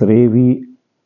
23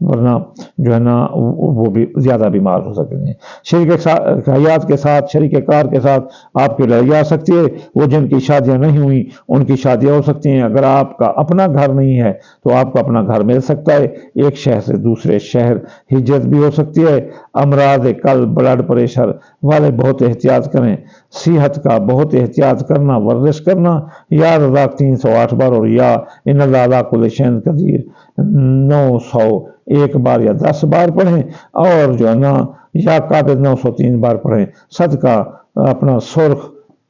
ورنہ جو ہے نا وہ بھی زیادہ بیمار ہو سکتے ہیں۔ شریک حیات کے ساتھ، شریک کار کے ساتھ آپ کی لڑائی آ سکتی ہے، وہ جن کی شادیاں نہیں ہوئی ان کی شادیاں ہو سکتی ہیں۔ اگر آپ کا اپنا گھر نہیں ہے تو آپ کو اپنا گھر مل سکتا ہے، ایک شہر سے دوسرے شہر ہجرت بھی ہو سکتی ہے۔ امراض قلب، بلڈ پریشر والے بہت احتیاط کریں، صحت کا بہت احتیاط کرنا، ورزش کرنا، یا رزاق 308 بار اور یا ان اللہ علی کل شیء قدیر 900 ایک بار یا 10 بار پڑھیں، اور جو ہے نا یا قابل 903 بار پڑھیں۔ صدقہ اپنا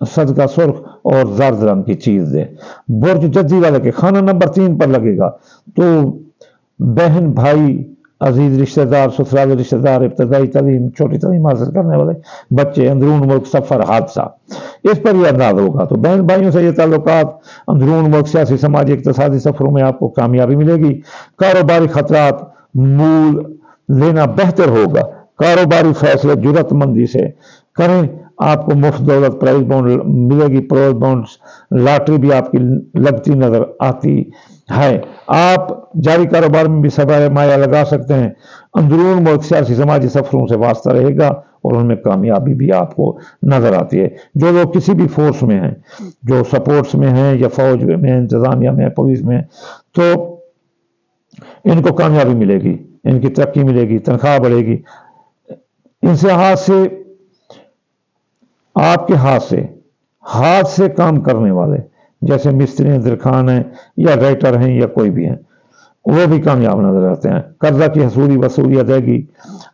صدقہ سرخ اور زرد رنگ کی چیز دے۔ برج جدی والے کے خانہ نمبر 3 پر لگے گا تو بہن، بھائی، عزیز رشتہ دار، سسرال رشتہ دار، ابتدائی تعلیم، چھوٹی تعلیم حاصل کرنے والے بچے، اندرون ملک سفر، حادثہ، اس پر یہ انداز ہوگا۔ تو بہن بھائیوں سے یہ تعلقات، اندرون ملک سیاسی، سماجی، اقتصادی سفروں میں آپ کو کامیابی ملے گی۔ کاروباری خطرات مول لینا بہتر ہوگا۔ کاروباری فیصلے جرات مندی سے کریں، آپ کو مفت دولت، پرائز بانڈ ملے گی، پرائز بانڈ، لاٹری بھی آپ کی لگتی نظر آتی ہے۔ آپ جاری کاروبار میں بھی سرمایہ لگا سکتے ہیں۔ اندرون ملک سیاسی سماجی سفروں سے واسطہ رہے گا اور ان میں کامیابی بھی آپ کو نظر آتی ہے۔ جو لوگ کسی بھی فورس میں ہیں، جو سپورٹس میں ہیں یا فوج میں، انتظامیہ میں، پولیس میں، تو ان کو کامیابی ملے گی، ان کی ترقی ملے گی، تنخواہ بڑھے گی۔ ان سے آپ کے ہاتھ سے کام کرنے والے جیسے مستری ہیں، درخان ہیں یا رائٹر ہیں یا کوئی بھی ہیں، وہ بھی کامیاب نظر آتے ہیں۔ قرضہ کی حصولی وصولی ادائیگی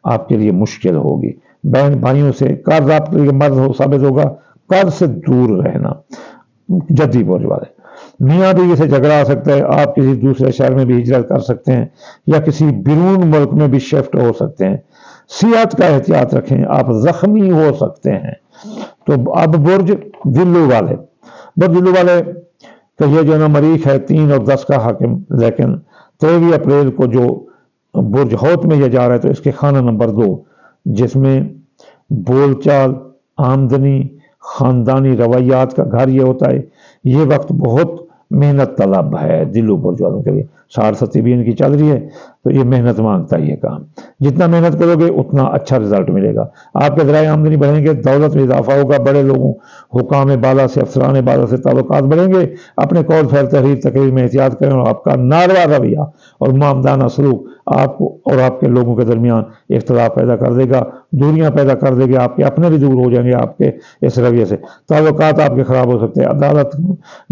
آپ کے لیے مشکل ہوگی۔ بہن بھائیوں سے قرض آپ کے لیے مرض ثابت ہوگا، قرض سے دور رہنا۔ جدی برج والے میاں بیوی سے جھگڑا آ سکتا ہے، آپ کسی دوسرے شہر میں بھی ہجرت کر سکتے ہیں یا کسی بیرون ملک میں بھی شفٹ ہو سکتے ہیں۔ صحت کا احتیاط رکھیں، آپ زخمی ہو سکتے ہیں۔ تو اب برج دلو والے کہ یہ جو نا مریخ ہے 3 اور 10 کا حاکم، لیکن 23 اپریل کو جو برج ہوت میں یہ جا رہا ہے تو اس کے خانہ نمبر 2 جس میں بول چال، آمدنی، خاندانی روایات کا گھر یہ ہوتا ہے، یہ وقت بہت محنت طلب ہے دلو برج والوں کے لیے۔ 60 بھی ان کی چل رہی ہے تو یہ محنت مانگتا ہے یہ کام۔ جتنا محنت کرو گے اتنا اچھا رزلٹ ملے گا۔ آپ کے ذرائع آمدنی بڑھیں گے، دولت میں اضافہ ہوگا، بڑے لوگوں، حکام بالا سے، افسران بالا سے تعلقات بڑھیں گے۔ اپنے قول، فعل، تقریر میں احتیاط کریں اور آپ کا ناروا رویہ اور معامدانہ سلوک آپ کو اور آپ کے لوگوں کے درمیان اختلاف پیدا کر دے گا، دوریاں پیدا کر دے گا، آپ کے اپنے بھی دور ہو جائیں گے آپ کے اس رویے سے۔ تعلقات آپ کے خراب ہو سکتے ہیں۔ عدالت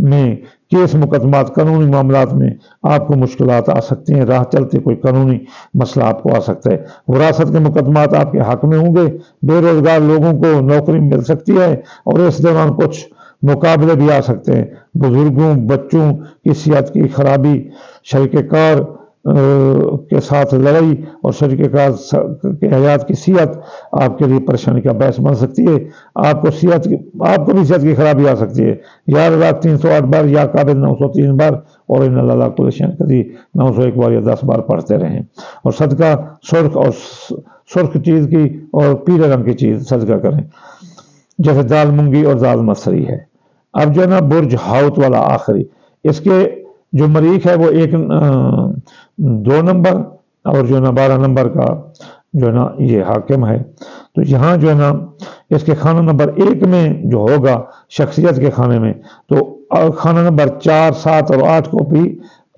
میں کیس مقدمات، قانونی معاملات میں آپ کو مشکلات آ سکتی ہیں، راہ چلتے کوئی قانونی مسئلہ آپ کو آ سکتا ہے۔ وراثت کے مقدمات آپ کے حق میں ہوں گے۔ بے روزگار لوگوں کو نوکری مل سکتی ہے اور اس دوران کچھ مقابلے بھی آ سکتے ہیں۔ بزرگوں، بچوں کی صحت کی خرابی، شریک کار کے ساتھ لڑائی اور شریک کار کے حیات کی صحت آپ کے لیے پریشانی کا باعث بن سکتی ہے۔ آپ کو بھی صحت کی خرابی آ سکتی ہے۔ یا رزاق 308 بار یا قابل 903 بار اور ان اللہ علی کل شیء قدیر 901 بار یا 10 بار پڑھتے رہیں۔ اور صدقہ سرخ چیز کی اور پیلے رنگ کی چیز صدقہ کریں، جیسے دال مونگی اور دال مسری ہے۔ اب جو ہے نا برج حوت والا آخری، اس کے جو مریخ ہے وہ 2 نمبر اور جو ہے نا 12 نمبر کا جو ہے نا یہ حاکم ہے۔ تو یہاں جو ہے نا اس کے خانہ نمبر 1 میں جو ہوگا شخصیت کے خانے میں، تو خانہ نمبر 4، 7 اور 8 کو بھی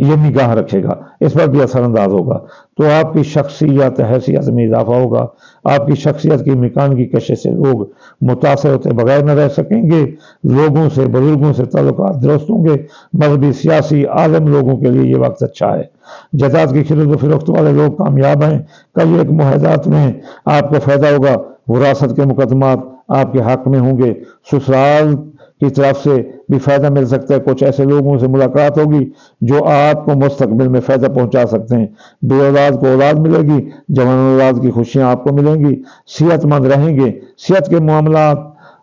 یہ نگاہ رکھے گا، اس پر بھی اثر انداز ہوگا۔ تو آپ کی شخصیت، حیثیت میں اضافہ ہوگا۔ آپ کی شخصیت کی مکان کی کشش سے لوگ متاثر ہوتے بغیر نہ رہ سکیں گے۔ لوگوں سے، بزرگوں سے تعلقات درست ہوں گے۔ مذہبی، سیاسی، عالم لوگوں کے لیے یہ وقت اچھا ہے۔ جائیداد کی خرید و فروخت والے لوگ کامیاب ہیں۔ کئی ایک معاہدات میں آپ کو فائدہ ہوگا۔ وراثت کے مقدمات آپ کے حق میں ہوں گے۔ سسرال کی طرف سے بھی فائدہ مل سکتا ہے۔ کچھ ایسے لوگوں سے ملاقات ہوگی جو آپ کو مستقبل میں فائدہ پہنچا سکتے ہیں۔ بے اولاد کو اولاد ملے گی، جوان اولاد کی خوشیاں آپ کو ملیں گی۔ صحت مند رہیں گے، صحت کے معاملات،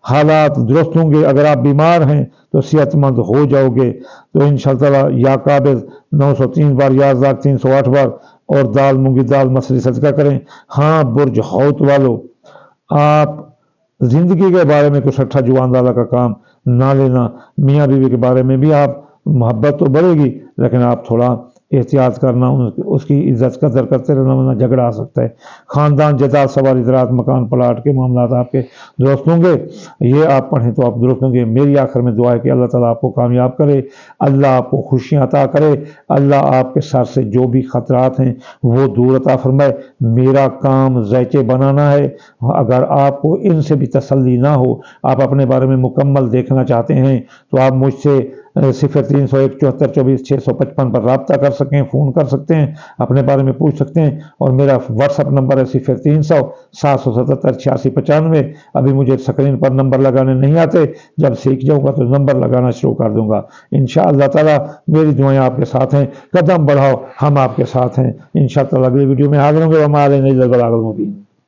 حالات درست ہوں گے۔ اگر آپ بیمار ہیں تو صحت مند ہو جاؤ گے۔ تو انشاءاللہ یا قابل 903 بار یا رزاق 308 بار اور دال مونگی، دال مسری صدقہ کریں۔ ہاں برج حوت والو، آپ زندگی کے بارے میں کچھ اٹھا جواندالہ کا کام نہ لینا۔ میاں بیوی کے بارے میں بھی آپ محبت تو بڑھے گی لیکن آپ تھوڑا احتیاط کرنا، اس کی عزت قدر کرتے رہنا، ورنہ جھگڑا آ سکتا ہے۔ خاندان جائیداد سواری زراعت مکان پلاٹ کے معاملات آپ کے درست ہوں گے، یہ آپ پڑھیں تو آپ درست ہوں گے۔ میری آخر میں دعا ہے کہ اللہ تعالیٰ آپ کو کامیاب کرے، اللہ آپ کو خوشیاں عطا کرے، اللہ آپ کے سر سے جو بھی خطرات ہیں وہ دور عطا فرمائے۔ میرا کام ذائقے بنانا ہے، اگر آپ کو ان سے بھی تسلی نہ ہو، آپ اپنے بارے میں مکمل دیکھنا چاہتے ہیں تو آپ مجھ سے 0301 74 24 655 پر رابطہ کر سکیں، فون کر سکتے ہیں، اپنے بارے میں پوچھ سکتے ہیں۔ اور میرا واٹس ایپ نمبر ہے 0300 777 8695۔ ابھی مجھے اسکرین پر نمبر لگانے نہیں آتے، جب سیکھ جاؤں گا تو نمبر لگانا شروع کر دوں گا انشاءاللہ تعالیٰ۔ میری دعائیں آپ کے ساتھ ہیں، قدم بڑھاؤ ہم آپ کے ساتھ ہیں انشاءاللہ۔ اگلی ویڈیو میں حاضر ہوں گے۔ وما علینا الا البلاغ المبین۔